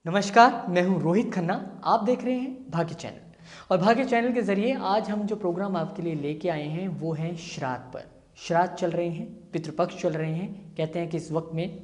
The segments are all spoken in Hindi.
नमस्कार, मैं हूं रोहित खन्ना। आप देख रहे हैं भाग्य चैनल और भाग्य चैनल के जरिए आज हम जो प्रोग्राम आपके लिए लेके आए हैं वो है श्राद्ध पर। श्राद्ध चल रहे हैं, पितृपक्ष चल रहे हैं। कहते हैं कि इस वक्त में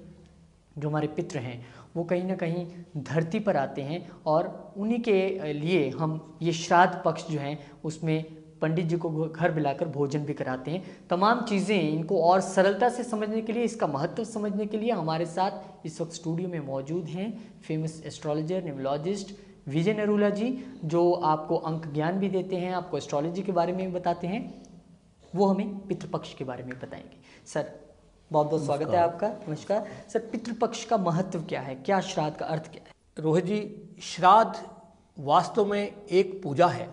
जो हमारे पितृ हैं वो कहीं ना कहीं धरती पर आते हैं और उन्हीं के लिए हम ये श्राद्ध पक्ष जो है उसमें पंडित जी को घर बुलाकर भोजन भी कराते हैं। तमाम चीज़ें इनको और सरलता से समझने के लिए, इसका महत्व समझने के लिए हमारे साथ इस वक्त स्टूडियो में मौजूद हैं फेमस एस्ट्रोलॉजर, न्यूमरोलॉजिस्ट विजय नरूला जी, जो आपको अंक ज्ञान भी देते हैं, आपको एस्ट्रोलॉजी के बारे में भी बताते हैं। वो हमें पितृपक्ष के बारे में बताएंगे। सर, बहुत बहुत स्वागत है आपका। नमस्कार सर, पितृपक्ष का महत्व क्या है, क्या श्राद्ध का अर्थ क्या है? रोहित जी, श्राद्ध वास्तव में एक पूजा है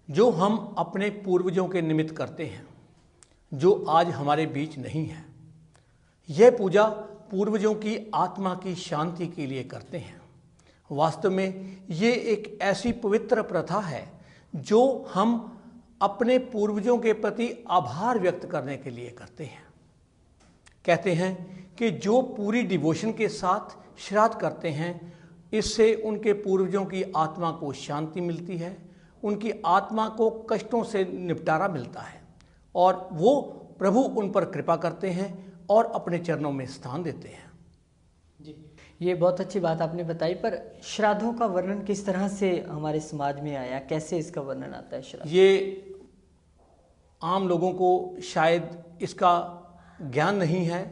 जो हम अपने पूर्वजों के निमित्त करते हैं, जो आज हमारे बीच नहीं है। यह पूजा पूर्वजों की आत्मा की शांति के लिए करते हैं। वास्तव में ये एक ऐसी पवित्र प्रथा है जो हम अपने पूर्वजों के प्रति आभार व्यक्त करने के लिए करते हैं। कहते हैं कि जो पूरी डिवोशन के साथ श्राद्ध करते हैं, इससे उनके पूर्वजों की आत्मा को शांति मिलती है, उनकी आत्मा को कष्टों से निपटारा मिलता है और वो प्रभु उन पर कृपा करते हैं और अपने चरणों में स्थान देते हैं। जी, ये बहुत अच्छी बात आपने बताई। पर श्राद्धों का वर्णन किस तरह से हमारे समाज में आया, कैसे इसका वर्णन आता है श्राद्ध? ये आम लोगों को शायद इसका ज्ञान नहीं है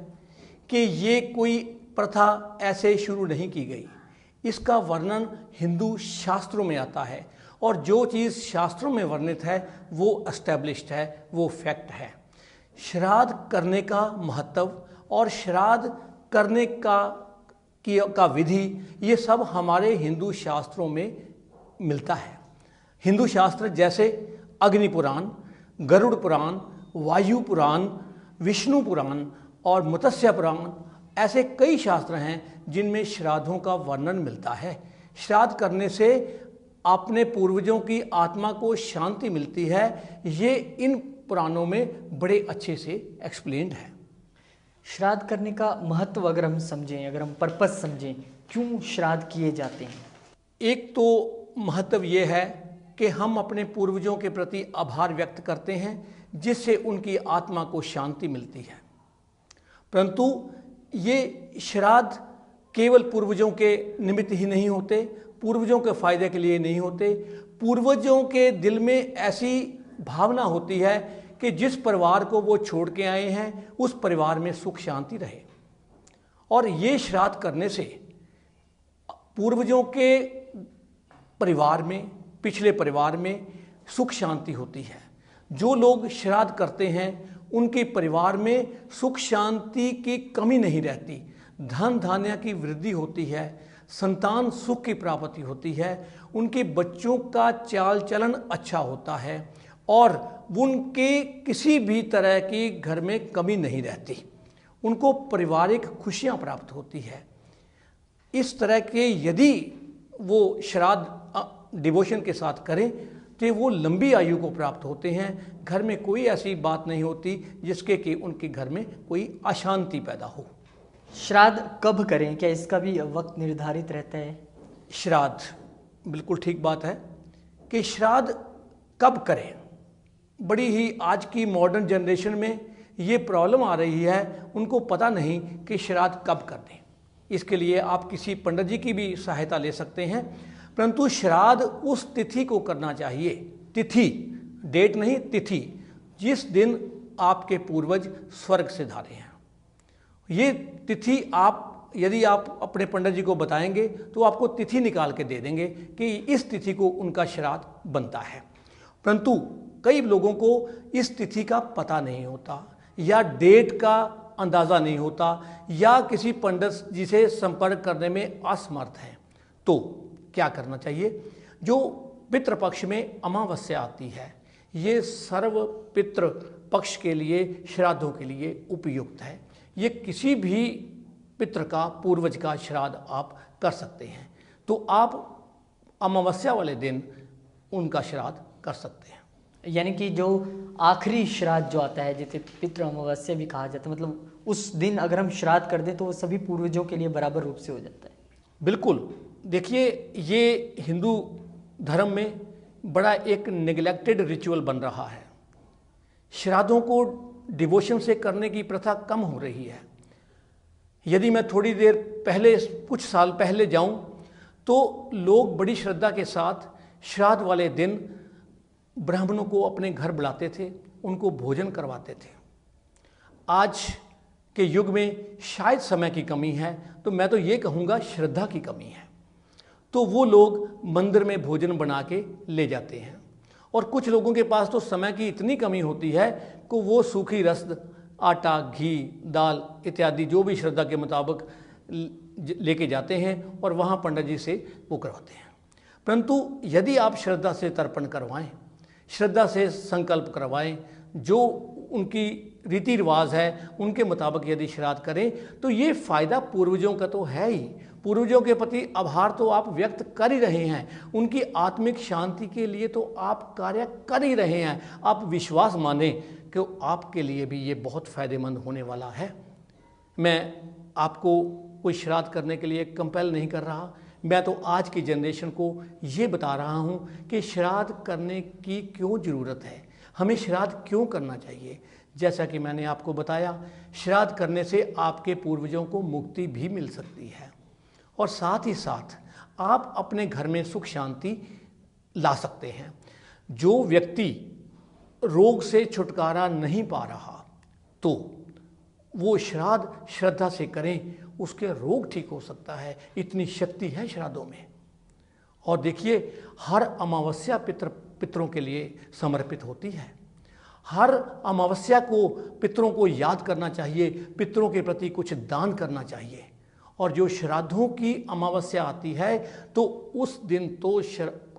कि ये कोई प्रथा ऐसे शुरू नहीं की गई। इसका वर्णन हिंदू शास्त्रों में आता है और जो चीज़ शास्त्रों में वर्णित है वो एस्टैब्लिश्ड है, वो फैक्ट है। श्राद्ध करने का महत्व और श्राद्ध करने का विधि, ये सब हमारे हिंदू शास्त्रों में मिलता है। हिंदू शास्त्र जैसे अग्नि पुराण, गरुड़ पुराण, वायु पुराण, विष्णु पुराण और मत्स्य पुराण, ऐसे कई शास्त्र हैं जिनमें श्राद्धों का वर्णन मिलता है। श्राद्ध करने से अपने पूर्वजों की आत्मा को शांति मिलती है। ये इन पुराणों में बड़े अच्छे से एक्सप्लेन्ड है। श्राद्ध करने का महत्व अगर हम समझें, अगर हम पर्पस समझें, क्यों श्राद्ध किए जाते हैं? एक तो महत्व ये है कि हम अपने पूर्वजों के प्रति आभार व्यक्त करते हैं, जिससे उनकी आत्मा को शांति मिलती है। परंतु ये श्राद्ध केवल पूर्वजों के निमित्त ही नहीं होते, पूर्वजों के फायदे के लिए नहीं होते। पूर्वजों के दिल में ऐसी भावना होती है कि जिस परिवार को वो छोड़ के आए हैं उस परिवार में सुख शांति रहे, और ये श्राद्ध करने से पूर्वजों के परिवार में, पिछले परिवार में सुख शांति होती है। जो लोग श्राद्ध करते हैं उनके परिवार में सुख शांति की कमी नहीं रहती, धन धान्य की वृद्धि होती है, संतान सुख की प्राप्ति होती है, उनके बच्चों का चाल चलन अच्छा होता है और उनके किसी भी तरह की घर में कमी नहीं रहती, उनको पारिवारिक खुशियां प्राप्त होती है। इस तरह के यदि वो श्राद्ध डिवोशन के साथ करें तो वो लंबी आयु को प्राप्त होते हैं। घर में कोई ऐसी बात नहीं होती जिसके कि उनके घर में कोई अशांति पैदा हो। श्राद्ध कब करें, क्या इसका भी वक्त निर्धारित रहता है? श्राद्ध, बिल्कुल ठीक बात है कि श्राद्ध कब करें। बड़ी ही आज की मॉडर्न जनरेशन में ये प्रॉब्लम आ रही है, उनको पता नहीं कि श्राद्ध कब कर दें। इसके लिए आप किसी पंडित जी की भी सहायता ले सकते हैं, परंतु श्राद्ध उस तिथि को करना चाहिए, तिथि, डेट नहीं, तिथि, जिस दिन आपके पूर्वज स्वर्ग से धारे हैं। ये तिथि आप, यदि आप अपने पंडित जी को बताएंगे तो आपको तिथि निकाल के दे देंगे कि इस तिथि को उनका श्राद्ध बनता है। परंतु कई लोगों को इस तिथि का पता नहीं होता या डेट का अंदाज़ा नहीं होता या किसी पंडित जी से संपर्क करने में असमर्थ हैं। तो क्या करना चाहिए? जो पितृपक्ष में अमावस्या आती है, ये सर्व पितृ पक्ष के लिए, श्राद्धों के लिए उपयुक्त है। ये किसी भी पितृ का, पूर्वज का श्राद्ध आप कर सकते हैं। तो आप अमावस्या वाले दिन उनका श्राद्ध कर सकते हैं। यानी कि जो आखिरी श्राद्ध जो आता है, जिसे पितृ अमावस्या भी कहा जाता है, मतलब उस दिन अगर हम श्राद्ध कर दें तो वो सभी पूर्वजों के लिए बराबर रूप से हो जाता है। बिल्कुल, देखिए, ये हिंदू धर्म में बड़ा एक नेग्लेक्टेड रिचुअल बन रहा है। श्राद्धों को डिवोशन से करने की प्रथा कम हो रही है। यदि मैं थोड़ी देर पहले, कुछ साल पहले जाऊं तो लोग बड़ी श्रद्धा के साथ श्राद्ध वाले दिन ब्राह्मणों को अपने घर बुलाते थे, उनको भोजन करवाते थे। आज के युग में शायद समय की कमी है, तो मैं तो ये कहूँगा श्रद्धा की कमी है। तो वो लोग मंदिर में भोजन बना के ले जाते हैं, और कुछ लोगों के पास तो समय की इतनी कमी होती है कि वो सूखी रस्द, आटा, घी, दाल इत्यादि जो भी श्रद्धा के मुताबिक लेके जाते हैं और वहाँ पंडित जी से वो करवाते हैं। परंतु यदि आप श्रद्धा से तर्पण करवाएं, श्रद्धा से संकल्प करवाएं, जो उनकी रीति रिवाज है उनके मुताबिक यदि श्राद्ध करें, तो ये फ़ायदा पूर्वजों का तो है ही। पूर्वजों के प्रति आभार तो आप व्यक्त कर ही रहे हैं, उनकी आत्मिक शांति के लिए तो आप कार्य कर ही रहे हैं। आप विश्वास माने कि आपके लिए भी ये बहुत फ़ायदेमंद होने वाला है। मैं आपको कोई श्राद्ध करने के लिए कंपेल नहीं कर रहा, मैं तो आज की जनरेशन को ये बता रहा हूँ कि श्राद्ध करने की क्यों ज़रूरत है, हमें श्राद्ध क्यों करना चाहिए। जैसा कि मैंने आपको बताया, श्राद्ध करने से आपके पूर्वजों को मुक्ति भी मिल सकती है, और साथ ही साथ आप अपने घर में सुख शांति ला सकते हैं। जो व्यक्ति रोग से छुटकारा नहीं पा रहा, तो वो श्राद्ध श्रद्धा से करें, उसके रोग ठीक हो सकता है। इतनी शक्ति है श्राद्धों में। और देखिए, हर अमावस्या पितरों के लिए समर्पित होती है। हर अमावस्या को पितरों को याद करना चाहिए, पितरों के प्रति कुछ दान करना चाहिए। और जो श्राद्धों की अमावस्या आती है, तो उस दिन तो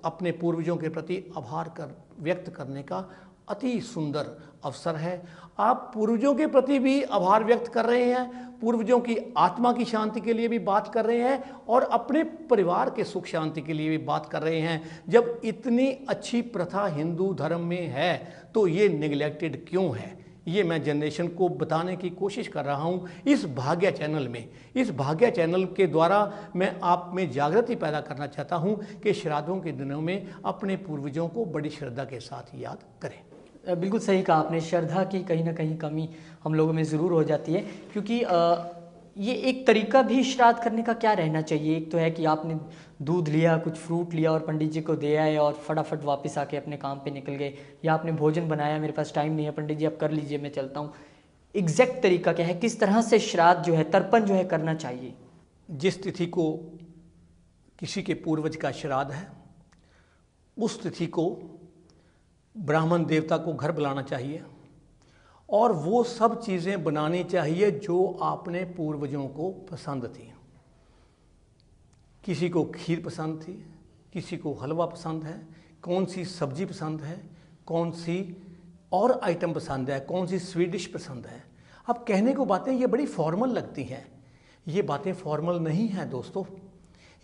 अपने पूर्वजों के प्रति आभार व्यक्त करने का अति सुंदर अवसर है। आप पूर्वजों के प्रति भी आभार व्यक्त कर रहे हैं, पूर्वजों की आत्मा की शांति के लिए भी बात कर रहे हैं, और अपने परिवार के सुख शांति के लिए भी बात कर रहे हैं। जब इतनी अच्छी प्रथा हिंदू धर्म में है, तो ये निगलेक्टेड क्यों है, ये मैं जनरेशन को बताने की कोशिश कर रहा हूँ इस भाग्य चैनल में। इस भाग्य चैनल के द्वारा मैं आप में जागृति पैदा करना चाहता हूँ कि श्राद्धों के दिनों में अपने पूर्वजों को बड़ी श्रद्धा के साथ याद करें। बिल्कुल सही कहा आपने। श्रद्धा की कहीं ना कहीं कमी हम लोगों में ज़रूर हो जाती है, क्योंकि ये एक तरीका भी श्राद्ध करने का क्या रहना चाहिए। एक तो है कि आपने दूध लिया, कुछ फ्रूट लिया और पंडित जी को दे आए और फटाफट वापस आके अपने काम पे निकल गए, या आपने भोजन बनाया, मेरे पास टाइम नहीं है पंडित जी आप कर लीजिए मैं चलता हूँ। एग्जैक्ट तरीका क्या है, किस तरह से श्राद्ध जो है, तर्पण जो है करना चाहिए। जिस तिथि को किसी के पूर्वज का श्राद्ध है, उस तिथि को ब्राह्मण देवता को घर बुलाना चाहिए, और वो सब चीज़ें बनानी चाहिए जो आपने पूर्वजों को पसंद थी। किसी को खीर पसंद थी, किसी को हलवा पसंद है, कौन सी सब्जी पसंद है, कौन सी और आइटम पसंद है, कौन सी स्वीट डिश पसंद है। अब कहने को बातें ये बड़ी फॉर्मल लगती हैं, ये बातें फॉर्मल नहीं हैं दोस्तों।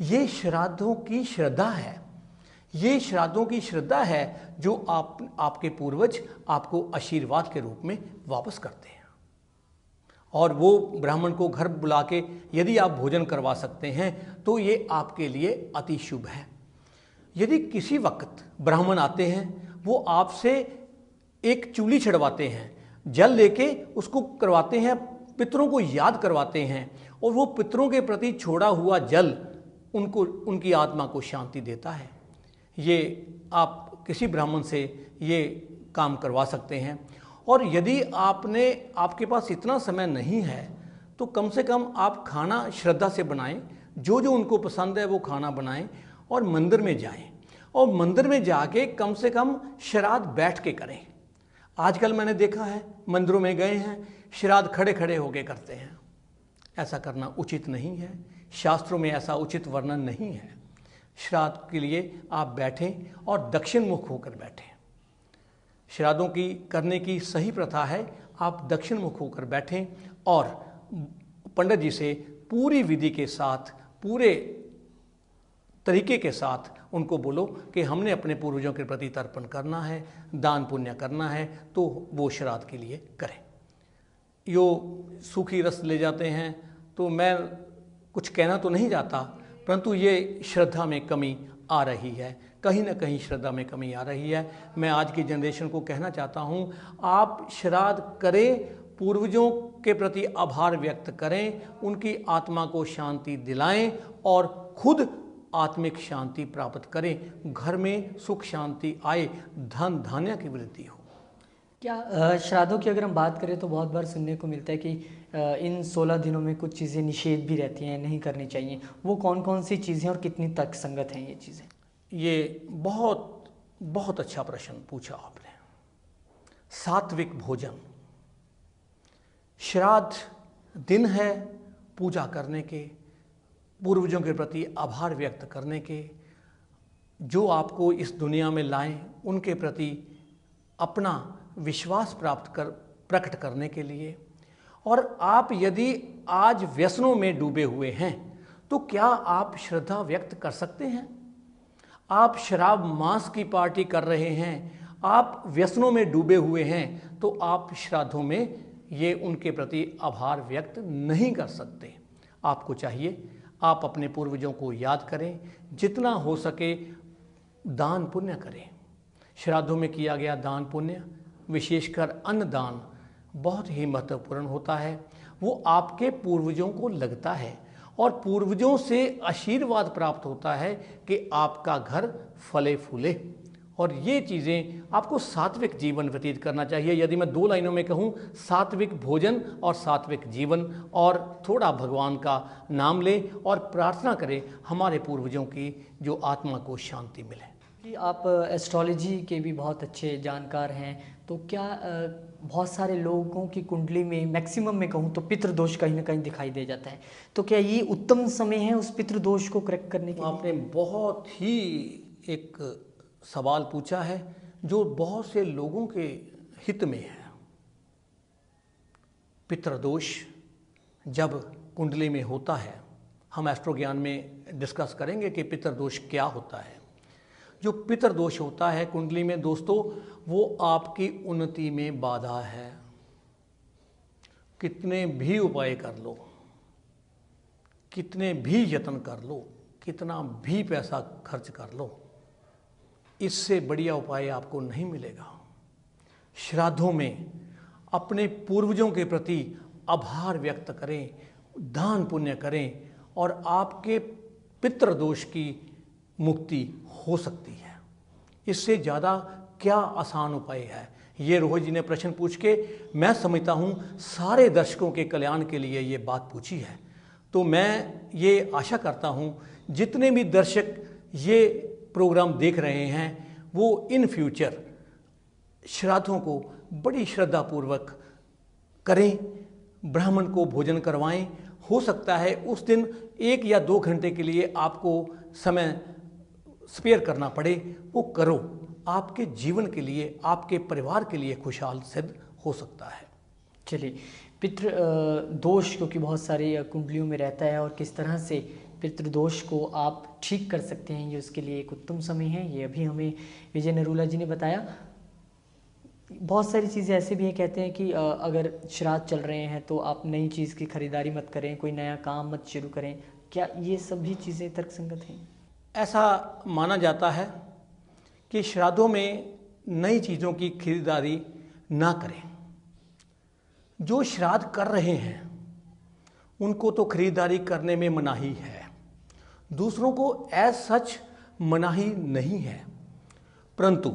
ये श्राद्धों की श्रद्धा है, ये श्राद्धों की श्रद्धा है जो आपके पूर्वज आपको आशीर्वाद के रूप में वापस करते हैं। और वो ब्राह्मण को घर बुला के यदि आप भोजन करवा सकते हैं तो ये आपके लिए अति शुभ है। यदि किसी वक्त ब्राह्मण आते हैं, वो आपसे एक चूल्ही चढ़वाते हैं, जल लेके उसको करवाते हैं, पितरों को याद करवाते हैं, और वो पितरों के प्रति छोड़ा हुआ जल उनको, उनकी आत्मा को शांति देता है। ये आप किसी ब्राह्मण से ये काम करवा सकते हैं। और यदि आपके पास इतना समय नहीं है, तो कम से कम आप खाना श्रद्धा से बनाएं, जो जो उनको पसंद है वो खाना बनाएं, और मंदिर में जाएं, और मंदिर में जाके कम से कम श्राद्ध बैठ के करें। आजकल मैंने देखा है मंदिरों में गए हैं, श्राद्ध खड़े खड़े होके करते हैं। ऐसा करना उचित नहीं है, शास्त्रों में ऐसा उचित वर्णन नहीं है। श्राद्ध के लिए आप बैठें और दक्षिण मुख होकर बैठें। श्राद्धों की करने की सही प्रथा है, आप दक्षिण मुख होकर बैठें और पंडित जी से पूरी विधि के साथ, पूरे तरीके के साथ उनको बोलो कि हमने अपने पूर्वजों के प्रति तर्पण करना है, दान पुण्य करना है, तो वो श्राद्ध के लिए करें। यो सूखी रस ले जाते हैं, तो मैं कुछ कहना तो नहीं चाहता, परंतु ये श्रद्धा में कमी आ रही है, कहीं ना कहीं श्रद्धा में कमी आ रही है। मैं आज की जनरेशन को कहना चाहता हूँ, आप श्राद्ध करें, पूर्वजों के प्रति आभार व्यक्त करें, उनकी आत्मा को शांति दिलाएं और खुद आत्मिक शांति प्राप्त करें। घर में सुख शांति आए, धन धान्य की वृद्धि हो। क्या श्राद्धों की अगर हम बात करें तो बहुत बार सुनने को मिलता है कि इन 16 दिनों में कुछ चीज़ें निषेध भी रहती हैं, नहीं करनी चाहिए। वो कौन कौन सी चीज़ें और कितनी तर्कसंगत हैं ये चीज़ें? ये बहुत बहुत अच्छा प्रश्न पूछा आपने। सात्विक भोजन, श्राद्ध दिन है पूजा करने के, पूर्वजों के प्रति आभार व्यक्त करने के, जो आपको इस दुनिया में लाएं उनके प्रति अपना विश्वास प्रकट करने के लिए। और आप यदि आज व्यसनों में डूबे हुए हैं तो क्या आप श्रद्धा व्यक्त कर सकते हैं? आप शराब मांस की पार्टी कर रहे हैं, आप व्यसनों में डूबे हुए हैं, तो आप श्राद्धों में ये उनके प्रति आभार व्यक्त नहीं कर सकते। आपको चाहिए आप अपने पूर्वजों को याद करें, जितना हो सके दान पुण्य करें। श्राद्धों में किया गया दान पुण्य, विशेषकर अन्नदान, बहुत ही महत्वपूर्ण होता है। वो आपके पूर्वजों को लगता है और पूर्वजों से आशीर्वाद प्राप्त होता है कि आपका घर फले फूले। और ये चीज़ें आपको सात्विक जीवन व्यतीत करना चाहिए। यदि मैं 2 लाइनों में कहूँ, सात्विक भोजन और सात्विक जीवन, और थोड़ा भगवान का नाम लें और प्रार्थना करें हमारे पूर्वजों की जो आत्मा को शांति मिले। कि आप एस्ट्रोलॉजी के भी बहुत अच्छे जानकार हैं, तो क्या बहुत सारे लोगों की कुंडली में मैक्सिमम में कहूँ तो पितृदोष कहीं ना कहीं दिखाई दे जाता है, तो क्या ये उत्तम समय है उस पितृदोष को करेक्ट करने के लिए? आपने बहुत ही एक सवाल पूछा है जो बहुत से लोगों के हित में है। पितृदोष जब कुंडली में होता है, हम एस्ट्रो ज्ञान में डिस्कस करेंगे कि पितृदोष क्या होता है। जो पितृदोष होता है कुंडली में दोस्तों, वो आपकी उन्नति में बाधा है। कितने भी उपाय कर लो, कितने भी यत्न कर लो, कितना भी पैसा खर्च कर लो, इससे बढ़िया उपाय आपको नहीं मिलेगा। श्राद्धों में अपने पूर्वजों के प्रति आभार व्यक्त करें, दान पुण्य करें और आपके पितृदोष की मुक्ति हो सकती है। इससे ज़्यादा क्या आसान उपाय है? ये रोहित जी ने प्रश्न पूछ के, मैं समझता हूँ सारे दर्शकों के कल्याण के लिए ये बात पूछी है। तो मैं ये आशा करता हूँ जितने भी दर्शक ये प्रोग्राम देख रहे हैं वो इन फ्यूचर श्राद्धों को बड़ी श्रद्धापूर्वक करें, ब्राह्मण को भोजन करवाएं। हो सकता है उस दिन 1 या 2 घंटे के लिए आपको समय स्पेयर करना पड़े, वो करो। आपके जीवन के लिए, आपके परिवार के लिए खुशहाल सिद्ध हो सकता है। चलिए, पितृ दोष क्योंकि बहुत सारी कुंडलियों में रहता है और किस तरह से पितृदोष को आप ठीक कर सकते हैं, ये उसके लिए एक उत्तम समय है। ये अभी हमें विजय नरूला जी ने बताया। बहुत सारी चीज़ें ऐसे भी हैं, कहते हैं कि अगर श्राद्ध चल रहे हैं तो आप नई चीज़ की खरीदारी मत करें, कोई नया काम मत शुरू करें। क्या ये सभी चीज़ें तर्कसंगत हैं? ऐसा माना जाता है कि श्राद्धों में नई चीज़ों की खरीदारी ना करें। जो श्राद्ध कर रहे हैं उनको तो खरीदारी करने में मनाही है, दूसरों को एज सच मनाही नहीं है, परंतु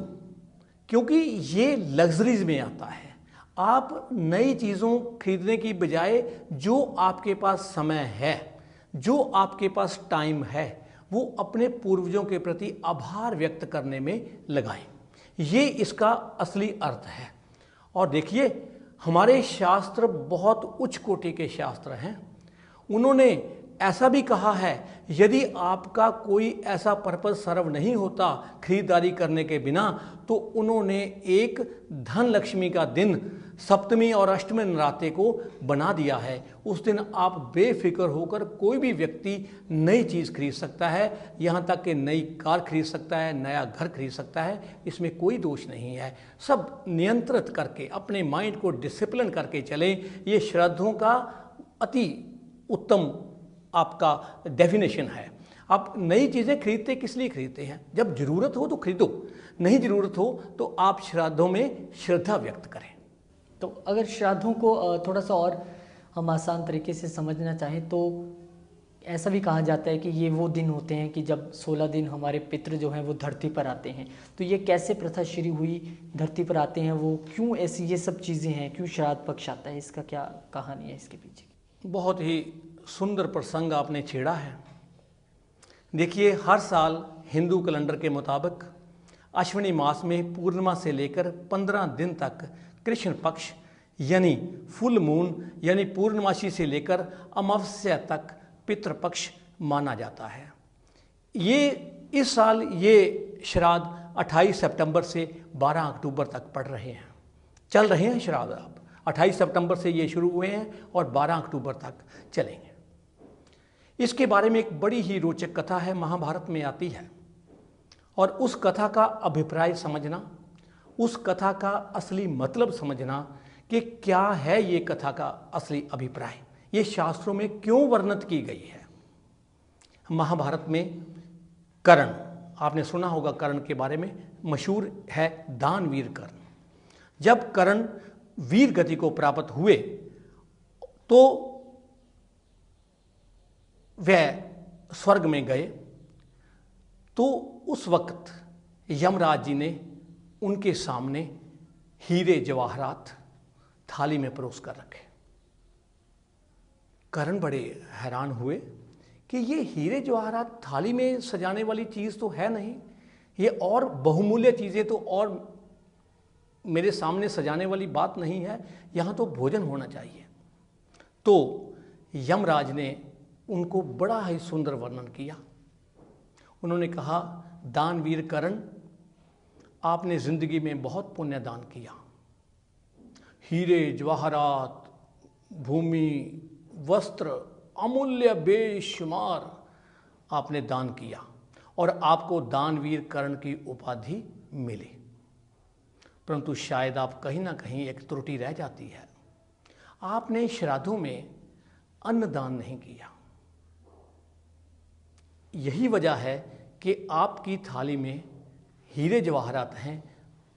क्योंकि ये लग्जरीज में आता है, आप नई चीज़ों खरीदने की बजाय जो आपके पास समय है, जो आपके पास टाइम है, वो अपने पूर्वजों के प्रति आभार व्यक्त करने में लगाएं। ये इसका असली अर्थ है। और देखिए, हमारे शास्त्र बहुत उच्च कोटि के शास्त्र हैं। उन्होंने ऐसा भी कहा है, यदि आपका कोई ऐसा पर्पस सर्व नहीं होता खरीदारी करने के बिना, तो उन्होंने एक धन लक्ष्मी का दिन सप्तमी और अष्टमी नराते को बना दिया है। उस दिन आप बेफिक्र होकर कोई भी व्यक्ति नई चीज़ खरीद सकता है, यहाँ तक कि नई कार खरीद सकता है, नया घर खरीद सकता है। इसमें कोई दोष नहीं है। सब नियंत्रित करके अपने माइंड को डिसिप्लिन करके चलें। ये श्राद्धों का अति उत्तम आपका डेफिनेशन है। आप नई चीज़ें खरीदते किस लिए खरीदते हैं? जब जरूरत हो तो खरीदो, नहीं जरूरत हो तो आप श्राद्धों में श्रद्धा व्यक्त करें। तो अगर श्राद्धों को थोड़ा सा और हम आसान तरीके से समझना चाहें तो ऐसा भी कहा जाता है कि ये वो दिन होते हैं कि जब 16 दिन हमारे पितृ जो हैं वो धरती पर आते हैं। तो ये कैसे प्रथा शुरू हुई, धरती पर आते हैं वो, क्यों ऐसी ये सब चीज़ें हैं, क्यों श्राद्ध पक्ष आता है, इसका क्या कहानी है इसके पीछे? बहुत ही सुंदर प्रसंग आपने छेड़ा है। देखिए, हर साल हिंदू कैलेंडर के मुताबिक अश्विनी मास में पूर्णिमा से लेकर 15 दिन तक कृष्ण पक्ष यानी फुल मून यानी पूर्णमासी से लेकर अमावस्या तक पितृपक्ष माना जाता है। ये इस साल ये श्राद्ध 28 सितंबर से 12 अक्टूबर तक पड़ रहे हैं, चल रहे हैं श्राद्ध। आप 28 सितंबर से ये शुरू हुए हैं और 12 अक्टूबर तक चलेंगे। इसके बारे में एक बड़ी ही रोचक कथा है, महाभारत में आती है, और उस कथा का अभिप्राय समझना, उस कथा का असली मतलब समझना कि क्या है ये कथा का असली अभिप्राय, ये शास्त्रों में क्यों वर्णित की गई है। महाभारत में कर्ण, आपने सुना होगा कर्ण के बारे में, मशहूर है दानवीर कर्ण। जब कर्ण वीर गति को प्राप्त हुए तो वह स्वर्ग में गए, तो उस वक्त यमराज जी ने उनके सामने हीरे जवाहरात थाली में परोस कर रखे। कर्ण बड़े हैरान हुए कि ये हीरे जवाहरात थाली में सजाने वाली चीज़ तो है नहीं, ये और बहुमूल्य चीज़ें तो और मेरे सामने सजाने वाली बात नहीं है, यहाँ तो भोजन होना चाहिए। तो यमराज ने उनको बड़ा ही सुंदर वर्णन किया। उन्होंने कहा, दानवीर कर्ण, आपने जिंदगी में बहुत पुण्य दान किया, हीरे जवाहरात, भूमि, वस्त्र, अमूल्य बेशुमार आपने दान किया और आपको दानवीर कर्ण की उपाधि मिली। परंतु शायद आप कहीं ना कहीं एक त्रुटि रह जाती है, आपने श्राद्धों में अन्नदान नहीं किया। यही वजह है कि आपकी थाली में हीरे जवाहरात हैं,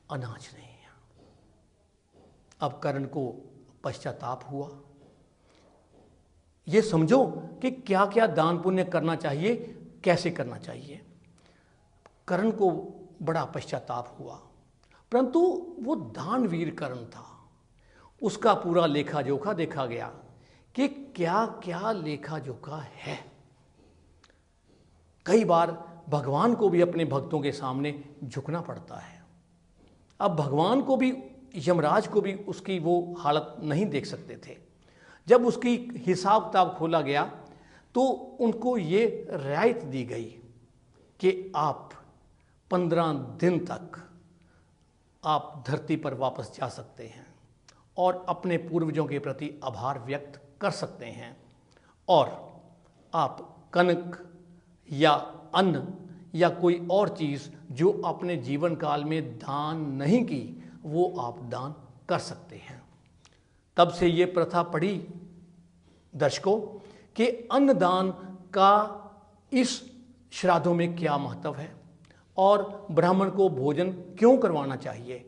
अनाज नहीं है। अब कर्ण को पश्चाताप हुआ। ये समझो कि क्या क्या दान पुण्य करना चाहिए, कैसे करना चाहिए। कर्ण को बड़ा पश्चाताप हुआ, परंतु वो दानवीर कर्ण था, उसका पूरा लेखा जोखा देखा गया कि क्या क्या लेखा जोखा है। कई बार भगवान को भी अपने भक्तों के सामने झुकना पड़ता है। अब भगवान को भी, यमराज को भी उसकी वो हालत नहीं देख सकते थे। जब उसकी हिसाब किताब खोला गया तो उनको ये रियायत दी गई कि आप 15 दिन तक आप धरती पर वापस जा सकते हैं और अपने पूर्वजों के प्रति आभार व्यक्त कर सकते हैं, और आप कनक या अन्न या कोई और चीज़ जो अपने जीवन काल में दान नहीं की, वो आप दान कर सकते हैं। तब से ये प्रथा पड़ी दर्शकों कि अन्नदान का इस श्राद्धों में क्या महत्व है और ब्राह्मण को भोजन क्यों करवाना चाहिए।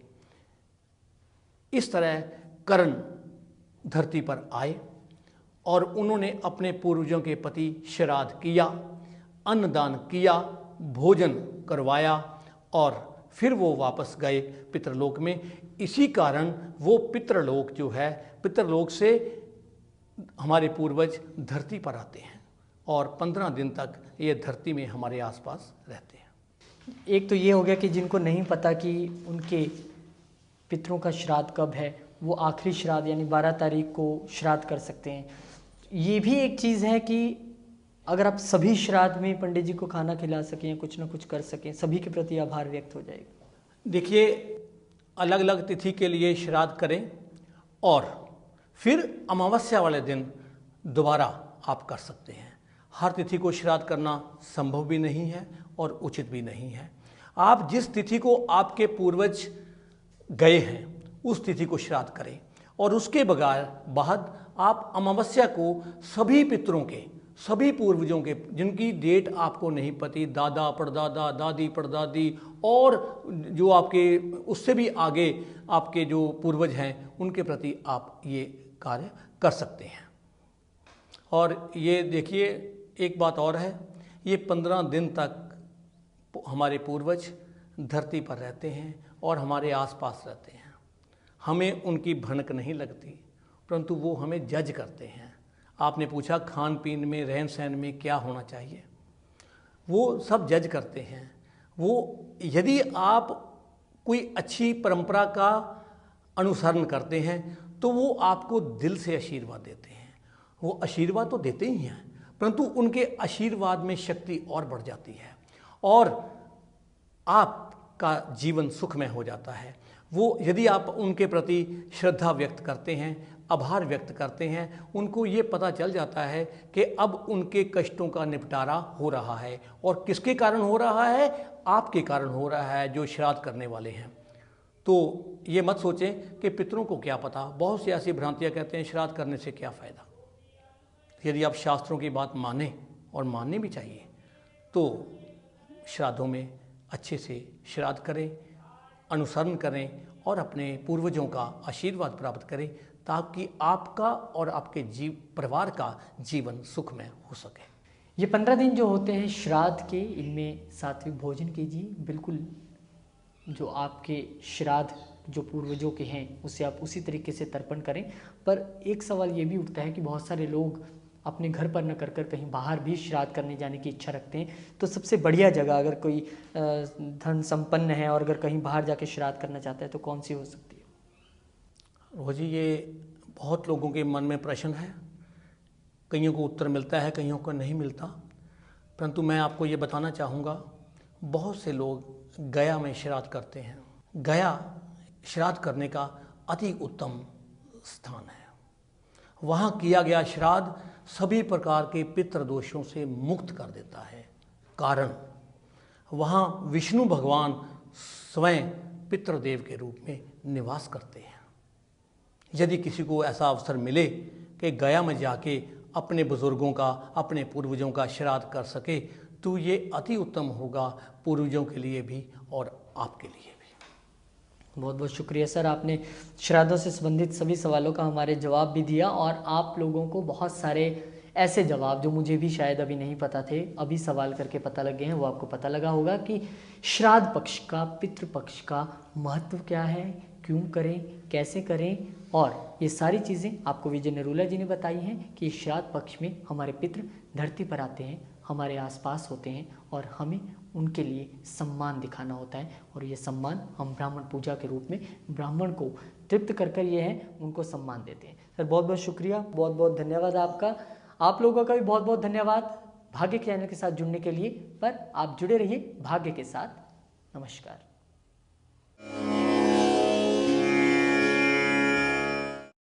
इस तरह कर्ण धरती पर आए और उन्होंने अपने पूर्वजों के प्रति श्राद्ध किया, अन्नदान किया, भोजन करवाया और फिर वो वापस गए पितृलोक में। इसी कारण वो पितृलोक जो है, पितृलोक से हमारे पूर्वज धरती पर आते हैं और 15 दिन तक ये धरती में हमारे आसपास रहते हैं। एक तो ये हो गया कि जिनको नहीं पता कि उनके पितरों का श्राद्ध कब है, वो आखिरी श्राद्ध यानी 12 तारीख को श्राद्ध कर सकते हैं। ये भी एक चीज़ है कि अगर आप सभी श्राद्ध में पंडित जी को खाना खिला सकें, कुछ ना कुछ कर सकें, सभी के प्रति आभार व्यक्त हो जाएगा। देखिए, अलग अलग तिथि के लिए श्राद्ध करें और फिर अमावस्या वाले दिन दोबारा आप कर सकते हैं। हर तिथि को श्राद्ध करना संभव भी नहीं है और उचित भी नहीं है। आप जिस तिथि को आपके पूर्वज गए हैं उस तिथि को श्राद्ध करें और उसके बाद आप अमावस्या को सभी पितरों के सभी पूर्वजों के जिनकी डेट आपको नहीं पती, दादा परदादा, दादी परदादी और जो आपके उससे भी आगे आपके जो पूर्वज हैं उनके प्रति आप ये कार्य कर सकते हैं। और ये देखिए एक बात और है, ये 15 दिन तक हमारे पूर्वज धरती पर रहते हैं और हमारे आसपास रहते हैं। हमें उनकी भनक नहीं लगती, परंतु वो हमें जज करते हैं। आपने पूछा खान पीन में, रहन सहन में क्या होना चाहिए, वो सब जज करते हैं। वो यदि आप कोई अच्छी परंपरा का अनुसरण करते हैं तो वो आपको दिल से आशीर्वाद देते हैं। वो आशीर्वाद तो देते ही हैं, परंतु उनके आशीर्वाद में शक्ति और बढ़ जाती है और आपका जीवन सुखमय हो जाता है। वो यदि आप उनके प्रति श्रद्धा व्यक्त करते हैं, आभार व्यक्त करते हैं, उनको ये पता चल जाता है कि अब उनके कष्टों का निपटारा हो रहा है। और किसके कारण हो रहा है? आपके कारण हो रहा है जो श्राद्ध करने वाले हैं। तो ये मत सोचें कि पितरों को क्या पता। बहुत सी ऐसी भ्रांतियाँ कहते हैं श्राद्ध करने से क्या फ़ायदा। यदि आप शास्त्रों की बात मानें, और माननी भी चाहिए, तो श्राद्धों में अच्छे से श्राद्ध करें, अनुसरण करें और अपने पूर्वजों का आशीर्वाद प्राप्त करें, ताकि आपका और आपके परिवार का जीवन सुखमय हो सके। ये 15 दिन जो होते हैं श्राद्ध के, इनमें सात्विक भोजन कीजिए। बिल्कुल जो आपके श्राद्ध जो पूर्वजों के हैं उसे आप उसी तरीके से तर्पण करें। पर एक सवाल ये भी उठता है कि बहुत सारे लोग अपने घर पर न कर कर कहीं बाहर भी श्राद्ध करने जाने की इच्छा रखते हैं। तो सबसे बढ़िया जगह, अगर कोई धन संपन्न है और अगर कहीं बाहर जाके श्राद्ध करना चाहता है, तो कौन सी हो सकती है? रोजी, ये बहुत लोगों के मन में प्रश्न है। कईयों को उत्तर मिलता है, कईयों को नहीं मिलता। परंतु मैं आपको ये बताना चाहूँगा, बहुत से लोग गया में श्राद्ध करते हैं। गया श्राद्ध करने का अति उत्तम स्थान है। वहाँ किया गया श्राद्ध सभी प्रकार के पितृदोषों से मुक्त कर देता है। कारण वहाँ विष्णु भगवान स्वयं पितृदेव के रूप में निवास करते हैं। यदि किसी को ऐसा अवसर मिले कि गया में जाके अपने बुजुर्गों का, अपने पूर्वजों का श्राद्ध कर सके, तो ये अति उत्तम होगा पूर्वजों के लिए भी और आपके लिए भी। बहुत बहुत शुक्रिया सर, आपने श्राद्धों से संबंधित सभी सवालों का हमारे जवाब भी दिया और आप लोगों को बहुत सारे ऐसे जवाब जो मुझे भी शायद अभी नहीं पता थे, अभी सवाल करके पता लगे हैं। वो आपको पता लगा होगा कि श्राद्ध पक्ष का, पितृपक्ष का महत्व क्या है, क्यों करें, कैसे करें, और ये सारी चीज़ें आपको विजय नरूला जी ने बताई हैं कि श्राद्ध पक्ष में हमारे पितृ धरती पर आते हैं, हमारे आसपास होते हैं और हमें उनके लिए सम्मान दिखाना होता है। और ये सम्मान हम ब्राह्मण पूजा के रूप में ब्राह्मण को तृप्त कर कर ये है उनको सम्मान देते हैं। सर बहुत बहुत शुक्रिया, बहुत बहुत धन्यवाद आपका। आप लोगों का भी बहुत बहुत धन्यवाद भाग्य के चैनल के साथ जुड़ने के लिए। पर आप जुड़े रहिए भाग्य के साथ। नमस्कार।